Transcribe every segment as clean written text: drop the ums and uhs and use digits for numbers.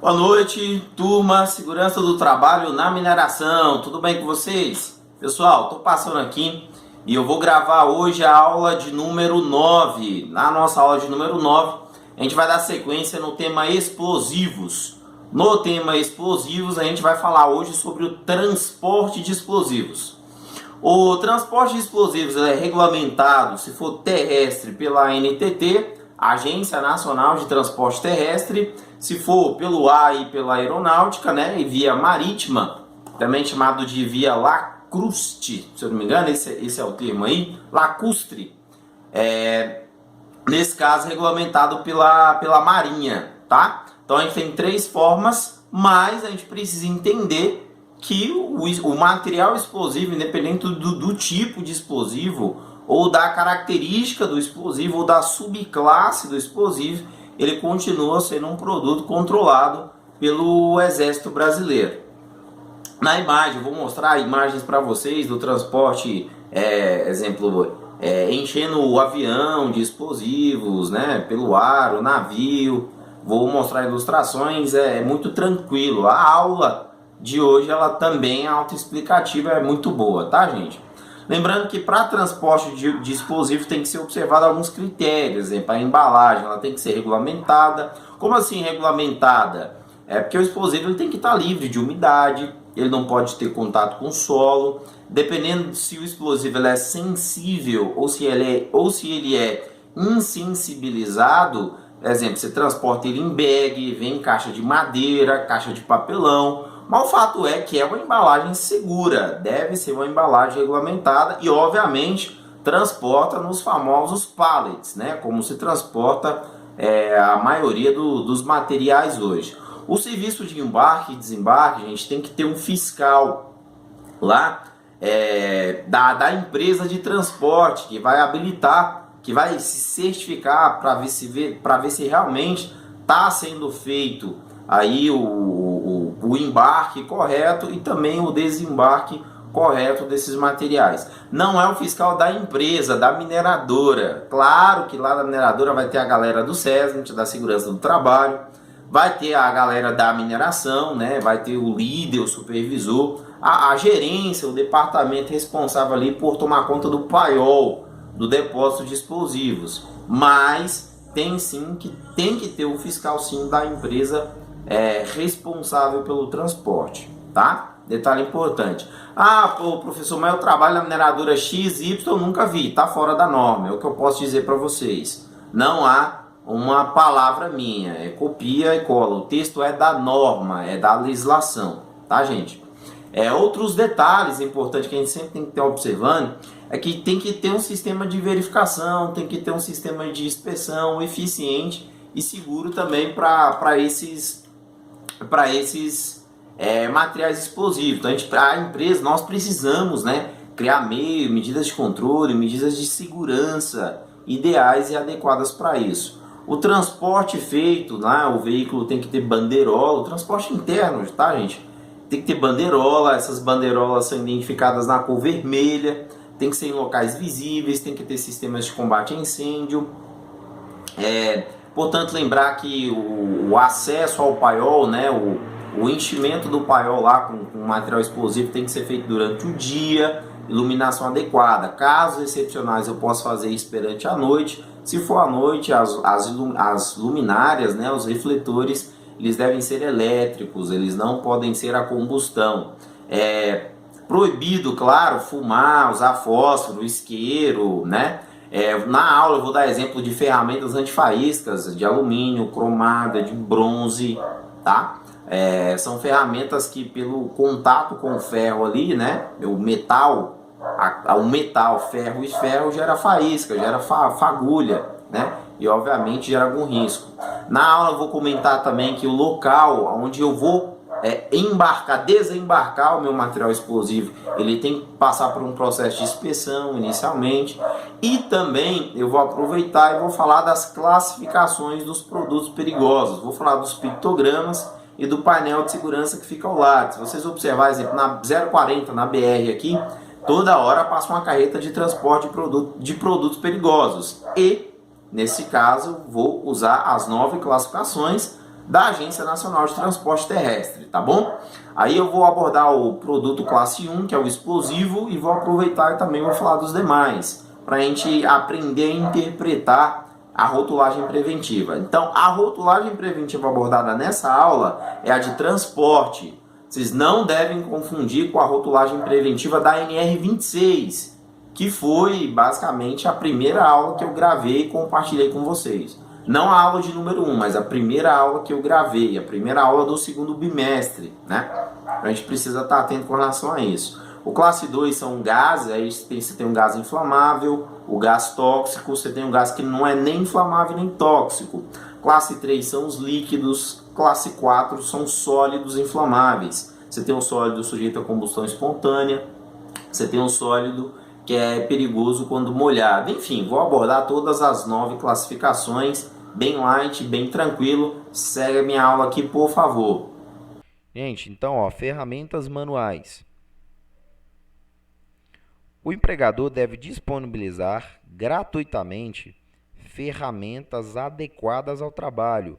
Boa noite, turma, segurança do trabalho na mineração, tudo bem com vocês? Pessoal, estou passando aqui e eu vou gravar hoje a aula de número 9. Na nossa aula de número 9, a gente vai dar sequência no tema explosivos. No tema explosivos, a gente vai falar hoje sobre o transporte de explosivos. O transporte de explosivos é regulamentado, se for terrestre, pela ANTT, Agência Nacional de Transporte Terrestre, se for pelo ar e pela aeronáutica, né, e via marítima, também chamado de via lacustre, se eu não me engano, esse é o termo aí, lacustre, nesse caso regulamentado pela Marinha, tá? Então a gente tem três formas, mas a gente precisa entender que o material explosivo, independente do tipo de explosivo, ou da característica do explosivo, ou da subclasse do explosivo, ele continua sendo um produto controlado pelo Exército Brasileiro. Na imagem, eu vou mostrar imagens para vocês do transporte, exemplo, enchendo o avião de explosivos, né, pelo ar, o navio. Vou mostrar ilustrações, é muito tranquilo. A aula de hoje ela também é autoexplicativa, é muito boa, tá, gente? Lembrando que para transporte de explosivo tem que ser observado alguns critérios. Exemplo, a embalagem ela tem que ser regulamentada. Como assim regulamentada? É porque o explosivo ele tem que estar livre de umidade, ele não pode ter contato com o solo. Dependendo se o explosivo ele é sensível ou se ele é insensibilizado, por exemplo, você transporta ele em bag, vem em caixa de madeira, caixa de papelão. Mas o fato é que é uma embalagem segura, deve ser uma embalagem regulamentada e, obviamente, transporta nos famosos pallets, né? Como se transporta a maioria dos materiais hoje. O serviço de embarque e desembarque, a gente tem que ter um fiscal lá da empresa de transporte que vai habilitar, que vai se certificar para ver se realmente está sendo feito aí o embarque correto e também o desembarque correto desses materiais. Não é o fiscal da empresa, da mineradora. Claro que lá na mineradora vai ter a galera do SESMIT, da segurança do trabalho, vai ter a galera da mineração, né? Vai ter o líder, o supervisor, a gerência, o departamento responsável ali por tomar conta do paiol, do depósito de explosivos. Mas tem que ter o fiscal sim da empresa responsável pelo transporte, tá? Detalhe importante. Ah, pô, professor, mas eu trabalho na mineradora XY, nunca vi, tá fora da norma. É o que eu posso dizer para vocês. Não há uma palavra minha, copia e cola. O texto é da norma, é da legislação, tá, gente? Outros detalhes importantes que a gente sempre tem que estar observando é que tem que ter um sistema de verificação, tem que ter um sistema de inspeção eficiente e seguro também para esses materiais explosivos. Então a empresa, nós precisamos, né, criar medidas de controle, medidas de segurança ideais e adequadas para isso. O transporte feito, né, o veículo tem que ter bandeirola, o transporte interno, tá, gente? Tem que ter bandeirola, essas bandeirolas são identificadas na cor vermelha, tem que ser em locais visíveis, tem que ter sistemas de combate a incêndio. Portanto, lembrar que o acesso ao paiol, né, o enchimento do paiol lá com material explosivo tem que ser feito durante o dia, iluminação adequada. Casos excepcionais eu posso fazer isso durante a noite. Se for à noite, as luminárias, né, os refletores, eles devem ser elétricos, eles não podem ser a combustão. Proibido, claro, fumar, usar fósforo, isqueiro, né? Na aula eu vou dar exemplo de ferramentas antifaíscas de alumínio, cromada, de bronze, tá? São ferramentas que pelo contato com o ferro ali, né? O metal, ferro e ferro gera faísca, gera fagulha, né? E obviamente gera algum risco. Na aula eu vou comentar também que o local onde eu vou desembarcar o meu material explosivo, ele tem que passar por um processo de inspeção inicialmente. E também eu vou aproveitar e vou falar das classificações dos produtos perigosos. Vou falar dos pictogramas e do painel de segurança que fica ao lado. Se vocês observarem, exemplo, na 040, na BR aqui, toda hora passa uma carreta de transporte de produtos perigosos. E, nesse caso, vou usar as 9 classificações da Agência Nacional de Transporte Terrestre, tá bom? Aí eu vou abordar o produto classe 1, que é o explosivo, e vou aproveitar e também vou falar dos demais, para a gente aprender a interpretar a rotulagem preventiva. Então, a rotulagem preventiva abordada nessa aula é a de transporte. Vocês não devem confundir com a rotulagem preventiva da NR26, que foi basicamente a primeira aula que eu gravei e compartilhei com vocês. Não a aula de número 1, mas a primeira aula que eu gravei, a primeira aula do segundo bimestre, né? A gente precisa estar atento com relação a isso. O classe 2 são gases, aí você tem um gás inflamável, o gás tóxico, você tem um gás que não é nem inflamável nem tóxico. Classe 3 são os líquidos, classe 4 são sólidos inflamáveis. Você tem um sólido sujeito a combustão espontânea, você tem um sólido que é perigoso quando molhado. Enfim, vou abordar todas as 9 classificações, bem light, bem tranquilo. Segue a minha aula aqui, por favor. Gente, então, ó, ferramentas manuais. O empregador deve disponibilizar gratuitamente ferramentas adequadas ao trabalho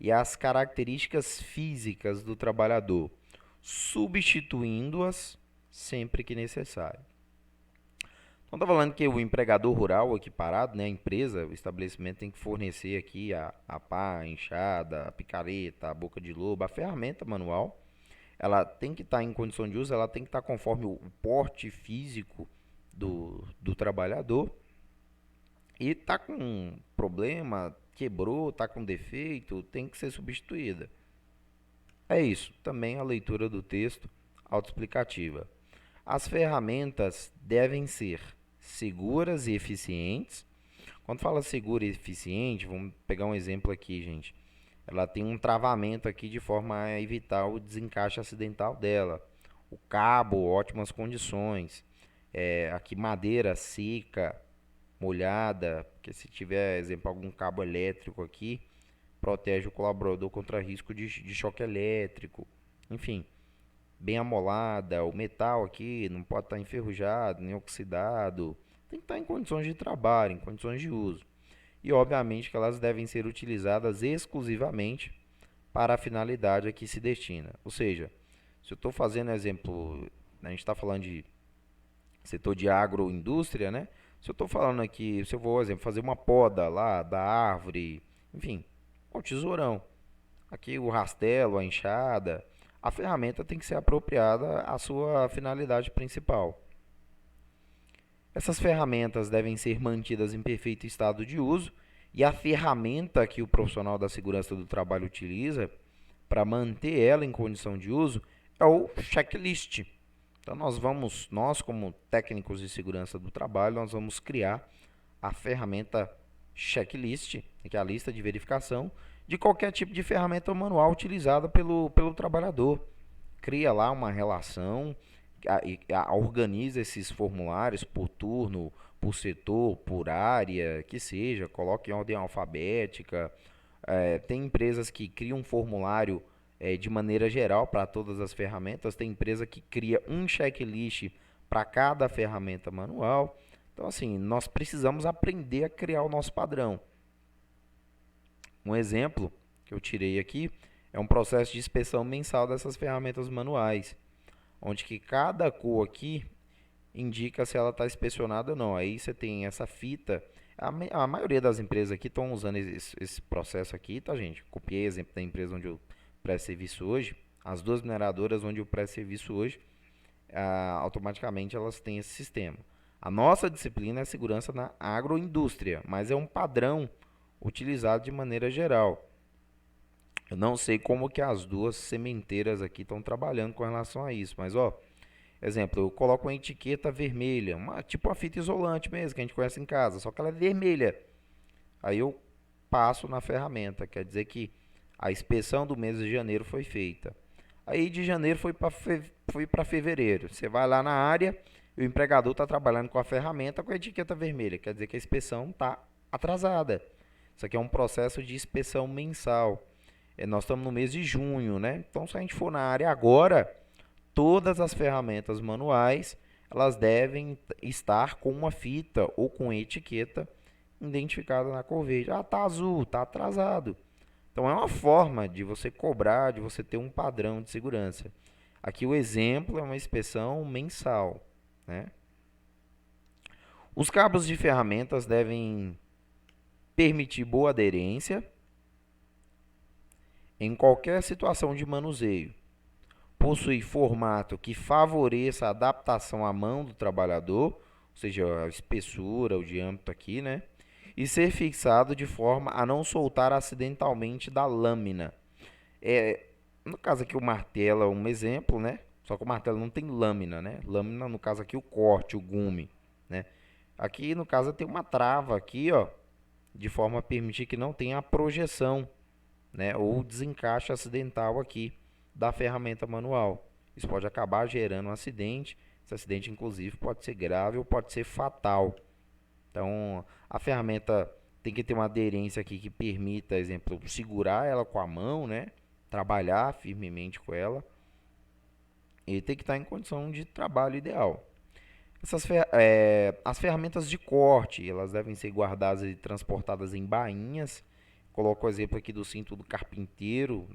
e às características físicas do trabalhador, substituindo-as sempre que necessário. Então, está falando que o empregador rural equiparado, né, a empresa, o estabelecimento tem que fornecer aqui a pá, a enxada, a picareta, a boca de lobo, a ferramenta manual. Ela tem que estar em condição de uso, ela tem que estar conforme o porte físico do trabalhador. E está com um problema, quebrou, está com defeito, tem que ser substituída. É isso, também a leitura do texto autoexplicativa. As ferramentas devem ser seguras e eficientes. Quando fala segura e eficiente, vamos pegar um exemplo aqui, gente. Ela tem um travamento aqui de forma a evitar o desencaixe acidental dela. O cabo, ótimas condições. Aqui madeira seca, molhada, porque se tiver, exemplo, algum cabo elétrico aqui, protege o colaborador contra risco de choque elétrico. Enfim, bem amolada, o metal aqui não pode estar enferrujado, nem oxidado. Tem que estar em condições de trabalho, em condições de uso. E, obviamente, que elas devem ser utilizadas exclusivamente para a finalidade a que se destina. Ou seja, se eu estou fazendo exemplo, a gente está falando de setor de agroindústria, né? Se eu estou falando aqui, se eu vou, exemplo, fazer uma poda lá da árvore, enfim, o tesourão. Aqui o rastelo, a enxada, a ferramenta tem que ser apropriada à sua finalidade principal. Essas ferramentas devem ser mantidas em perfeito estado de uso e a ferramenta que o profissional da segurança do trabalho utiliza para manter ela em condição de uso é o checklist. Então nós como técnicos de segurança do trabalho, nós vamos criar a ferramenta checklist, que é a lista de verificação de qualquer tipo de ferramenta manual utilizada pelo trabalhador. Cria lá uma relação, organiza esses formulários por turno, por setor, por área, que seja, coloque em ordem alfabética. Tem empresas que criam um formulário de maneira geral para todas as ferramentas, tem empresa que cria um checklist para cada ferramenta manual. Então, assim, nós precisamos aprender a criar o nosso padrão. Um exemplo que eu tirei aqui é um processo de inspeção mensal dessas ferramentas manuais, onde que cada cor aqui indica se ela está inspecionada ou não. Aí você tem essa fita. A maioria das empresas aqui estão usando esse processo aqui, tá, gente? Copiei exemplo da empresa onde eu presto serviço hoje. As duas mineradoras onde eu presto serviço hoje, automaticamente elas têm esse sistema. A nossa disciplina é segurança na agroindústria, mas é um padrão utilizado de maneira geral. Eu não sei como que as duas sementeiras aqui estão trabalhando com relação a isso, mas ó, exemplo, eu coloco uma etiqueta vermelha, tipo uma fita isolante mesmo, que a gente conhece em casa, só que ela é vermelha. Aí eu passo na ferramenta, quer dizer que a inspeção do mês de janeiro foi feita. Aí de janeiro foi para fevereiro. Você vai lá na área e o empregador está trabalhando com a ferramenta com a etiqueta vermelha, quer dizer que a inspeção está atrasada. Isso aqui é um processo de inspeção mensal. Nós estamos no mês de junho, né? Então, se a gente for na área agora, todas as ferramentas manuais, elas devem estar com uma fita ou com etiqueta identificada na cor verde. Ah, tá azul, tá atrasado. Então é uma forma de você cobrar, de você ter um padrão de segurança. Aqui o exemplo é uma inspeção mensal, né? Os cabos de ferramentas devem permitir boa aderência em qualquer situação de manuseio. Possui formato que favoreça a adaptação à mão do trabalhador, ou seja, a espessura, o diâmetro aqui, né? E ser fixado de forma a não soltar acidentalmente da lâmina. No caso aqui o martelo é um exemplo, né? Só que o martelo não tem lâmina, né? Lâmina, no caso aqui, o corte, o gume, né? Aqui, no caso, tem uma trava aqui, ó, de forma a permitir que não tenha a projeção, né? Ou desencaixe acidental aqui da ferramenta manual. Isso pode acabar gerando um acidente. Esse acidente, inclusive, pode ser grave ou pode ser fatal. Então, a ferramenta tem que ter uma aderência aqui que permita, exemplo, segurar ela com a mão, né? Trabalhar firmemente com ela. E tem que estar em condição de trabalho ideal. As ferramentas de corte, elas devem ser guardadas e transportadas em bainhas. Coloco o exemplo aqui do cinto do carpinteiro.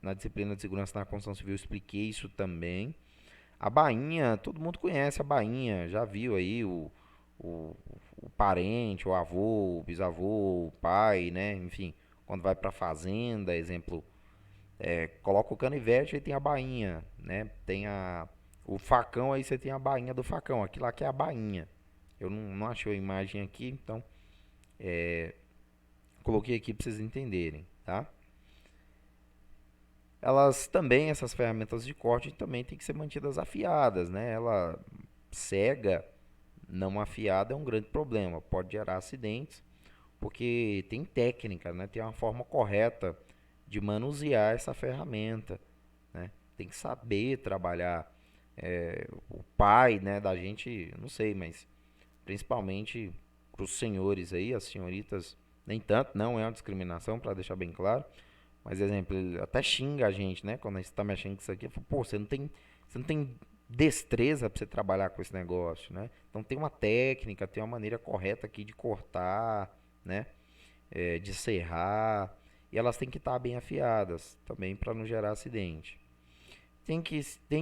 Na disciplina de segurança na construção civil eu expliquei isso também. A bainha, todo mundo conhece a bainha, já viu aí o, o parente, o avô, o bisavô, o pai, né? Enfim, quando vai para a fazenda, exemplo, coloca o canivete e tem a bainha, né? Tem o facão, aí você tem a bainha do facão, aquilo lá que é a bainha. Eu não achei a imagem aqui, então coloquei aqui para vocês entenderem, tá? Elas também, essas ferramentas de corte, também tem que ser mantidas afiadas, né? Ela cega, não afiada é um grande problema, pode gerar acidentes, porque tem técnica, né? Tem uma forma correta de manusear essa ferramenta, né? Tem que saber trabalhar. O pai, né, da gente, não sei, mas principalmente para os senhores aí, as senhoritas, nem tanto, não é uma discriminação, para deixar bem claro. Mas, exemplo, ele até xinga a gente, né? Quando a gente está mexendo com isso aqui, fala, pô, você não tem destreza para você trabalhar com esse negócio, né? Então tem uma técnica, tem uma maneira correta aqui de cortar, né? De serrar, e elas têm que estar bem afiadas também para não gerar acidente. Tem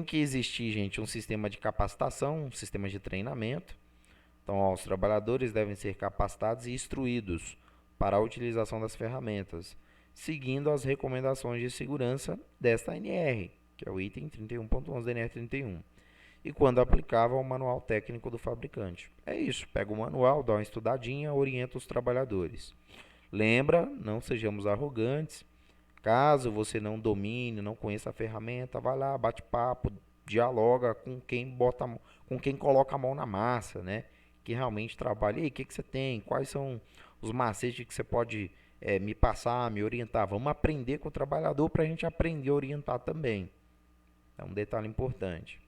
que existir, gente, um sistema de capacitação, um sistema de treinamento. Então, ó, os trabalhadores devem ser capacitados e instruídos para a utilização das ferramentas, seguindo as recomendações de segurança desta ANR, que é o item 31.11 da NR 31, e quando aplicável ao manual técnico do fabricante. É isso, pega o manual, dá uma estudadinha, orienta os trabalhadores. Lembra, não sejamos arrogantes. Caso você não domine, não conheça a ferramenta, vai lá, bate papo, dialoga com quem coloca a mão na massa, né? Que realmente trabalha. E aí, o que você tem? Quais são os macetes que você pode me passar, me orientar? Vamos aprender com o trabalhador para a gente aprender a orientar também. É um detalhe importante.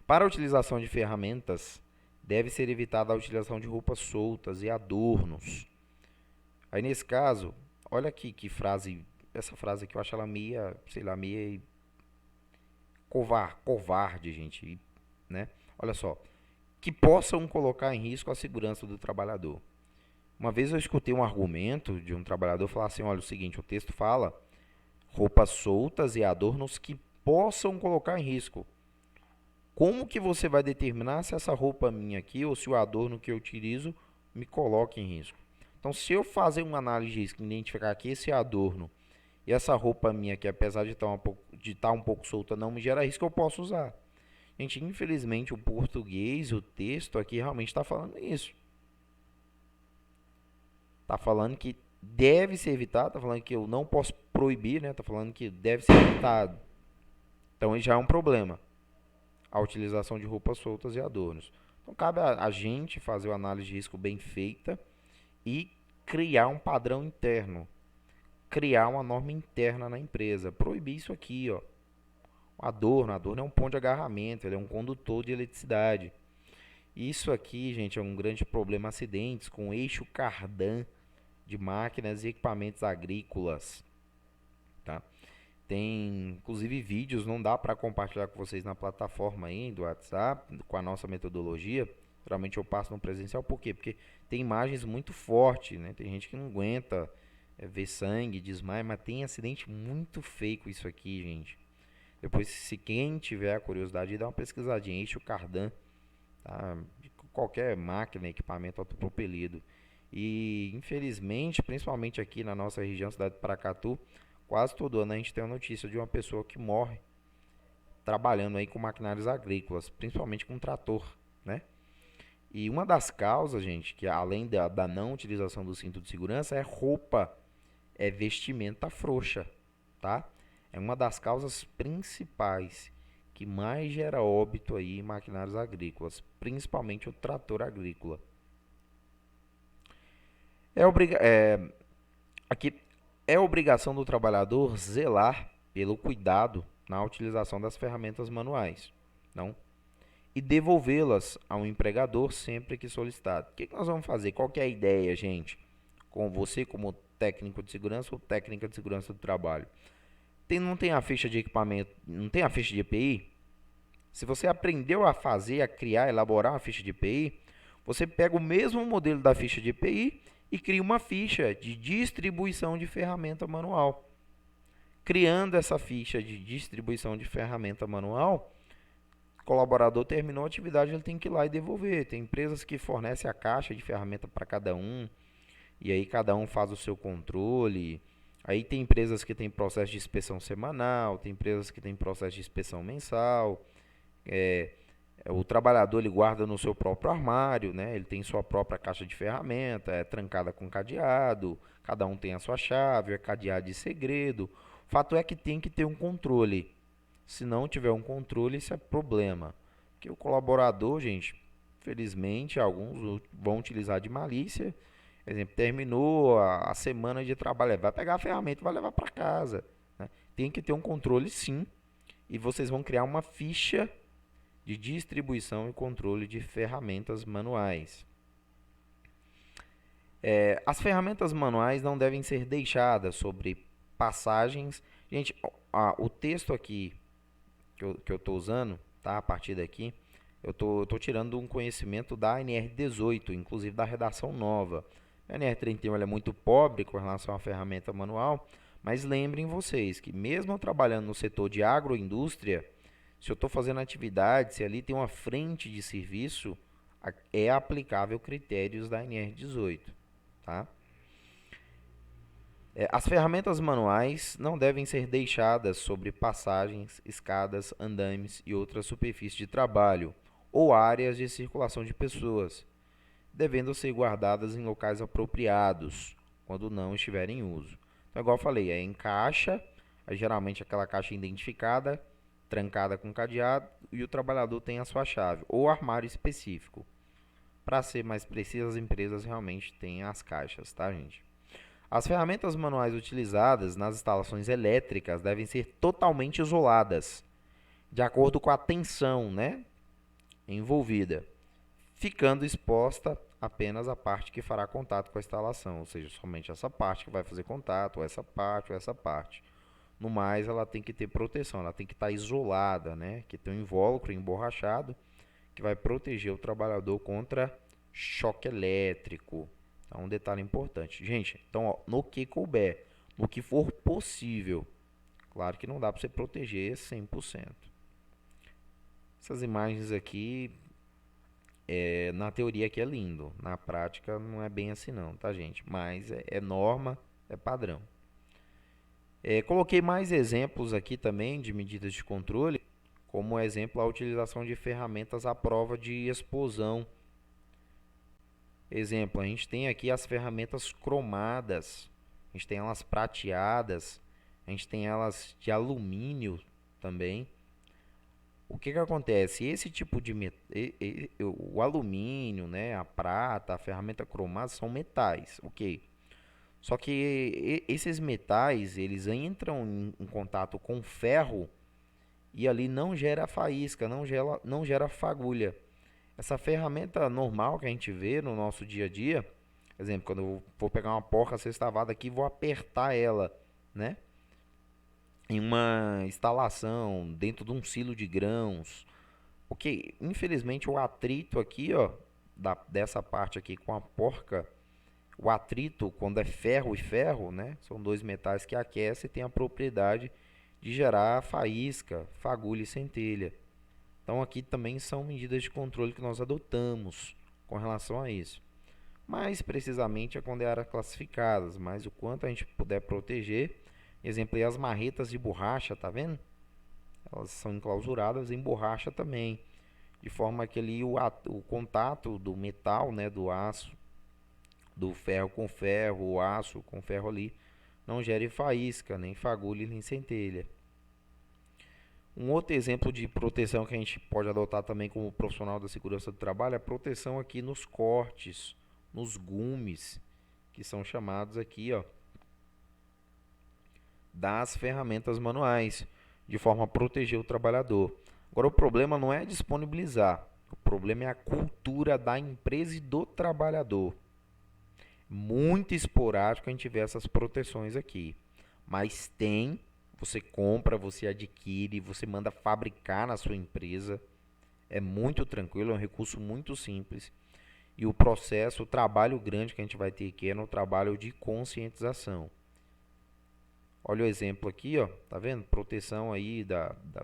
Para a utilização de ferramentas, deve ser evitada a utilização de roupas soltas e adornos. Aí nesse caso, olha aqui que frase, essa frase aqui eu acho ela meia, sei lá, meia covarde, gente, né? Olha só, que possam colocar em risco a segurança do trabalhador. Uma vez eu escutei um argumento de um trabalhador falar assim, olha, o seguinte, o texto fala roupas soltas e adornos que possam colocar em risco. Como que você vai determinar se essa roupa minha aqui ou se o adorno que eu utilizo me coloca em risco? Então, se eu fazer uma análise de risco, identificar que esse adorno e essa roupa minha, que apesar de estar um pouco solta, não me gera risco, eu posso usar. Gente, infelizmente, o português, o texto aqui realmente está falando isso. Está falando que deve ser evitado, está falando que eu não posso proibir, né? Está falando que deve ser evitado. Então, isso já é um problema. A utilização de roupas soltas e adornos. Então, cabe a gente fazer uma análise de risco bem feita e criar um padrão interno, criar uma norma interna na empresa, proibir isso aqui, ó. O adorno é um ponto de agarramento, ele é um condutor de eletricidade. Isso aqui, gente, é um grande problema, acidentes com eixo cardan de máquinas e equipamentos agrícolas, tá? Tem inclusive vídeos, não dá para compartilhar com vocês na plataforma aí do WhatsApp, com a nossa metodologia. Geralmente eu passo no presencial, por quê? Porque tem imagens muito fortes, né? Tem gente que não aguenta ver sangue, desmaio, mas tem acidente muito feio com isso aqui, gente. Depois, se quem tiver a curiosidade, dá uma pesquisadinha, enche o Cardan, tá? De qualquer máquina, equipamento autopropelido. E, infelizmente, principalmente aqui na nossa região, cidade de Paracatu, quase todo ano a gente tem a notícia de uma pessoa que morre trabalhando aí com maquinários agrícolas, principalmente com trator, né? E uma das causas, gente, que além da não utilização do cinto de segurança, é roupa, é vestimenta frouxa, tá? É uma das causas principais que mais gera óbito aí em maquinários agrícolas, principalmente o trator agrícola. É, aqui é obrigação do trabalhador zelar pelo cuidado na utilização das ferramentas manuais, não? E devolvê-las ao empregador sempre que solicitado. O que nós vamos fazer? Qual que é a ideia, gente? Com você como técnico de segurança ou técnica de segurança do trabalho. Não tem a ficha de equipamento, não tem a ficha de EPI? Se você aprendeu a fazer, a criar, elaborar uma ficha de EPI, você pega o mesmo modelo da ficha de EPI e cria uma ficha de distribuição de ferramenta manual. Criando essa ficha de distribuição de ferramenta manual, o colaborador terminou a atividade, ele tem que ir lá e devolver. Tem empresas que fornecem a caixa de ferramenta para cada um, e aí cada um faz o seu controle. Aí tem empresas que têm processo de inspeção semanal, tem empresas que têm processo de inspeção mensal. É, o trabalhador ele guarda no seu próprio armário, né? Ele tem sua própria caixa de ferramenta, é trancada com cadeado, cada um tem a sua chave, é cadeado de segredo. O fato é que tem que ter um controle. Se não tiver um controle, isso é problema. Porque o colaborador, gente, felizmente, alguns vão utilizar de malícia. Por exemplo, terminou a semana de trabalho, vai pegar a ferramenta e vai levar para casa, né? Tem que ter um controle, sim. E vocês vão criar uma ficha de distribuição e controle de ferramentas manuais. As ferramentas manuais não devem ser deixadas sobre passagens. Gente, o texto aqui que eu estou usando, tá? A partir daqui, eu tô tirando um conhecimento da ANR18, inclusive da redação nova. A ANR31 ela é muito pobre com relação à ferramenta manual, mas lembrem vocês que mesmo eu trabalhando no setor de agroindústria, se eu estou fazendo atividade, se ali tem uma frente de serviço, é aplicável critérios da ANR18, tá? As ferramentas manuais não devem ser deixadas sobre passagens, escadas, andames e outras superfícies de trabalho ou áreas de circulação de pessoas, devendo ser guardadas em locais apropriados quando não estiverem em uso. Então, igual eu falei, em caixa, geralmente aquela caixa identificada, trancada com cadeado e o trabalhador tem a sua chave ou armário específico. Para ser mais preciso, as empresas realmente têm as caixas, tá, gente? As ferramentas manuais utilizadas nas instalações elétricas devem ser totalmente isoladas, de acordo com a tensão, né, envolvida, ficando exposta apenas a parte que fará contato com a instalação, ou seja, somente essa parte que vai fazer contato, ou essa parte, ou essa parte. No mais, ela tem que ter proteção, ela tem que estar isolada, né, que tem um invólucro emborrachado que vai proteger o trabalhador contra choque elétrico. É um detalhe importante. Gente, então, ó, no que couber, no que for possível. Claro que não dá para você proteger 100%. Essas imagens aqui, na teoria aqui é lindo. Na prática não é bem assim não, tá, gente? Mas é norma, é padrão. Coloquei mais exemplos aqui também de medidas de controle, como exemplo a utilização de ferramentas à prova de explosão. Exemplo, a gente tem aqui as ferramentas cromadas, a gente tem elas prateadas, a gente tem elas de alumínio também. O que acontece? Esse tipo de o alumínio, né, a prata, a ferramenta cromada são metais, ok? Só que esses metais, eles entram em contato com ferro e ali não gera faísca, não gera fagulha. Essa ferramenta normal que a gente vê no nosso dia a dia, por exemplo, quando eu vou pegar uma porca sextavada aqui, vou apertar ela, né? Em uma instalação, dentro de um silo de grãos. Porque, infelizmente, o atrito aqui, ó, dessa parte aqui com a porca, O atrito, quando é ferro e ferro, né, são dois metais que aquecem e têm a propriedade de gerar faísca, fagulha e centelha. Então aqui também são medidas de controle que nós adotamos com relação a isso. Mais precisamente é quando é áreas classificadas, mas o quanto a gente puder proteger. Exemplo aí, as marretas de borracha, tá vendo? Elas são enclausuradas em borracha também, de forma que ali o contato do metal, né, do aço, do ferro com ferro, o aço com ferro ali, não gere faísca, nem fagulha, nem centelha. Um outro exemplo de proteção que a gente pode adotar também como profissional da segurança do trabalho é a proteção aqui nos cortes, nos gumes, que são chamados aqui, ó, das ferramentas manuais, de forma a proteger o trabalhador. Agora, o problema não é disponibilizar, o problema é a cultura da empresa e do trabalhador. Muito esporádico a gente vê essas proteções aqui, mas tem, você compra, você adquire, você manda fabricar na sua empresa. É muito tranquilo, é um recurso muito simples. E o processo, o trabalho grande que a gente vai ter aqui é no trabalho de conscientização. Olha o exemplo aqui, ó, tá vendo? Proteção aí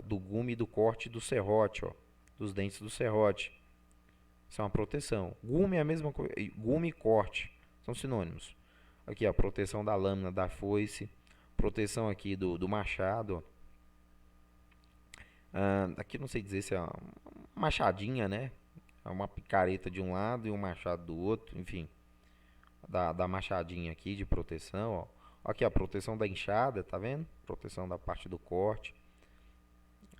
do gume e do corte do serrote, ó, dos dentes do serrote. Isso é uma proteção. Gume é a mesma coisa, gume e corte são sinônimos. Aqui, ó, proteção da lâmina, da foice, proteção aqui do machado, ó. Aqui não sei dizer se é uma machadinha, né? É uma picareta de um lado e um machado do outro, enfim. Da machadinha aqui de proteção, ó. Aqui a proteção da enxada, tá vendo? Proteção da parte do corte.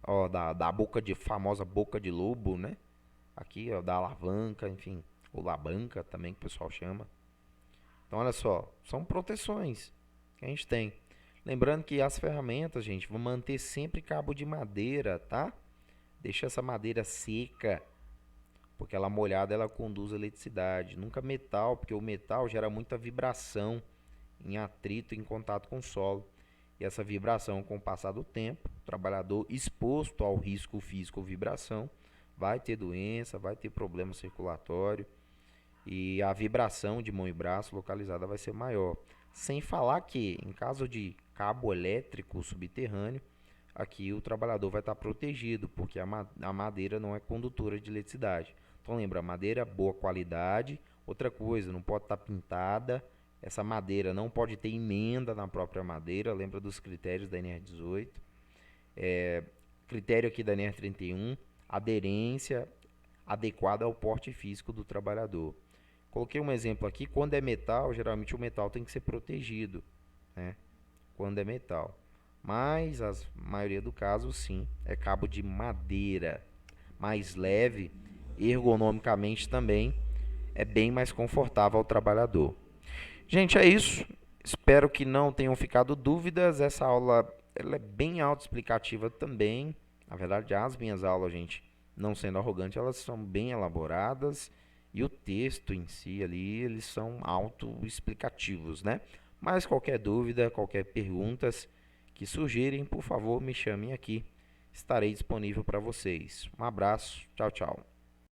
Ó, da boca de famosa boca de lobo, né? Aqui, ó, da alavanca, enfim, ou labanca também que o pessoal chama. Então, olha só, são proteções que a gente tem. Lembrando que as ferramentas, gente, vão manter sempre cabo de madeira, tá? Deixa essa madeira seca, porque ela molhada ela conduz eletricidade. Nunca metal, porque o metal gera muita vibração em atrito, em contato com o solo. E essa vibração, com o passar do tempo, o trabalhador exposto ao risco físico ou vibração, vai ter doença, vai ter problema circulatório e a vibração de mão e braço localizada vai ser maior. Sem falar que, em caso de cabo elétrico subterrâneo, aqui o trabalhador vai estar protegido, porque a madeira não é condutora de eletricidade. Então lembra, madeira boa qualidade. Outra coisa, não pode estar pintada. Essa madeira não pode ter emenda na própria madeira. Lembra dos critérios da NR18. Critério aqui da NR31, aderência adequada ao porte físico do trabalhador. Coloquei um exemplo aqui, quando é metal, geralmente o metal tem que ser protegido, né? Quando é metal. Mas a maioria do caso, sim, é cabo de madeira. Mais leve, ergonomicamente também, é bem mais confortável ao trabalhador. Gente, é isso. Espero que não tenham ficado dúvidas. Essa aula ela é bem autoexplicativa também. Na verdade, as minhas aulas, gente, não sendo arrogante, elas são bem elaboradas. E o texto em si ali, eles são autoexplicativos, né? Mas qualquer dúvida, qualquer perguntas que surgirem, por favor, me chamem aqui. Estarei disponível para vocês. Um abraço. Tchau, tchau.